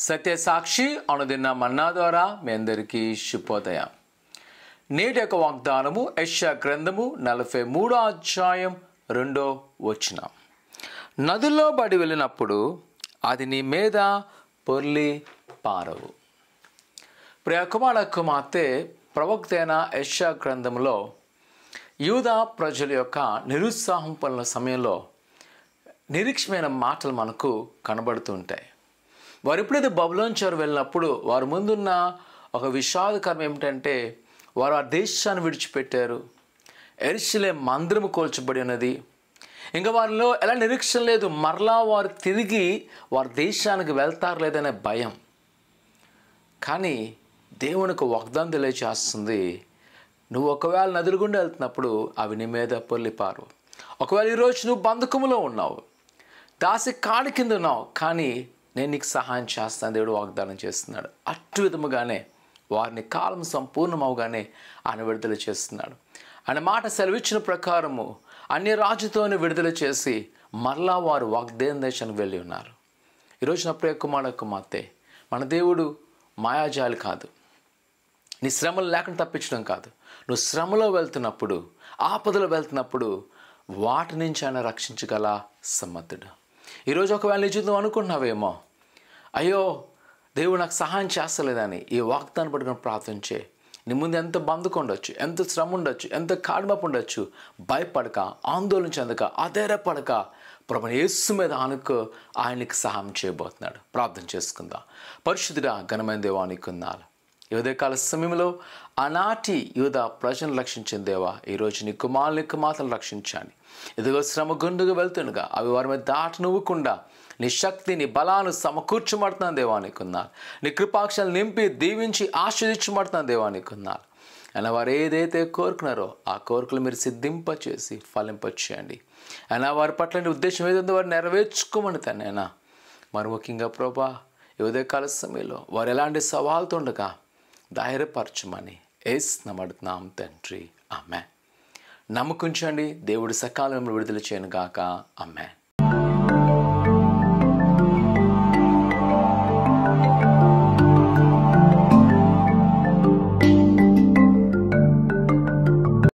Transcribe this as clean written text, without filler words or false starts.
సత్య సాక్షి అనుదిన మన్నా ద్వారా మీ అందరికీ శుభోదయం. నేటి యొక్క వాగ్దానము యెషయా గ్రంథము 43వ అధ్యాయం 2వ వచనం. నదుల్లో బడి వెళ్ళినప్పుడు అది నీ మీద పొర్లి పారవు. ప్రియ కుమార కుమార్తె, ప్రవక్త అయిన యెషయా గ్రంథంలో యూదా ప్రజల యొక్క నిరుత్సాహం పనుల సమయంలో నిరీక్షమైన మాటలు మనకు కనబడుతుంటాయి. వారు ఎప్పుడైతే బబులోను చెర వెళ్ళినప్పుడు వారి ముందున్న ఒక విషాదకరం ఏమిటంటే వారు ఆ దేశాన్ని విడిచిపెట్టారు. యెరూషలేము మందిరము కూల్చబడి ఉన్నది. ఇంకా వారిలో ఎలా నిరీక్షణ లేదు, మరలా వారు తిరిగి వారి దేశానికి వెళ్తారు లేదనే భయం. కానీ దేవునికి వాగ్దానం తెలియజేస్తుంది, నువ్వు ఒకవేళ నదుల గుండా వెళ్తున్నప్పుడు అవి నీ మీద పొర్లిపారు. ఒకవేళ ఈరోజు నువ్వు బంధకములో ఉన్నావు, దాసి కాడి కింద ఉన్నావు, కానీ నేను నీకు సహాయం చేస్తాను దేవుడు వాగ్దానం చేస్తున్నాడు. అటు విధముగానే వారిని కాలం సంపూర్ణమవగానే ఆయన విడుదల చేస్తున్నాడు. ఆయన మాట సెలవిచ్చిన ప్రకారము అన్య రాజుతోనే విడుదల చేసి మరలా వారు వాగ్దేన దేశానికి వెళ్ళి ఉన్నారు. ఈరోజు నా ప్రియ కుమార కుమార్తె, మన దేవుడు మాయాజాలి కాదు. నీ శ్రమలు లేకుండా తప్పించడం కాదు. నువ్వు శ్రమలో వెళ్తున్నప్పుడు, ఆపదలో వెళ్తున్నప్పుడు వాటి నుంచి ఆయన రక్షించగల సమర్థుడు. ఈరోజు ఒకవేళ నీ జీవితం అనుకుంటున్నావేమో, అయ్యో దేవుడు నాకు సహాయం చేస్తలేదని ఈ వాగ్దాన్ని పట్టుకుని ప్రార్థించే. నీ ముందు ఎంత బంధకం ఉండొచ్చు, ఎంత శ్రమ ఉండొచ్చు, ఎంత కాడిమపు ఉండొచ్చు, భయపడక, ఆందోళన చెందక, అధైర్యపడక ప్రభువైన యేసు మీద ఆనుకో. ఆయనకి సహాయం చేయబోతున్నాడు. ప్రార్థన చేసుకుందాం. పరిశుద్ధుడా, ఘనమైన దేవా, నీకు వందనాలు. ఈ ఉదయకాల సమయంలో ఆనాటి యూదా ప్రజలను రక్షించిన దేవా, ఈరోజు నీ కుమారుని మాత్రం రక్షించండి. ఇదిగో శ్రమ గుండుగా వెళ్తుండగా అవి వారి మీద దాటి నువ్వకుండా నీ శక్తి, నీ బలాన్ని సమకూర్చబడుతున్నాను దేవా, నీకున్నారు. నీ కృపాక్షలు నింపి దీవించి ఆశీర్దించబడుతున్నాను దేవా, నీకున్నారు. అయినా వారు ఏదైతే కోరుకున్నారో ఆ కోరికలు మీరు సిద్ధింపచేసి ఫలింపచేయండి. అయినా వారి పట్ల నీ ఉద్దేశం ఏదైందో వారు నెరవేర్చుకోమని తనైనా మరి ముఖ్యంగా ప్రభా ఈ ఉదయకాల సమయంలో వారు ఎలాంటి సవాలుతో ఉండగా ధైర్యపరచమని యేసు నమ్ముతున్నాం తండ్రి. ఆమేన్. నమ్మకుంచండి. దేవుడు సకాలంలో విడుదల చేయను గాక. ఆమేన్.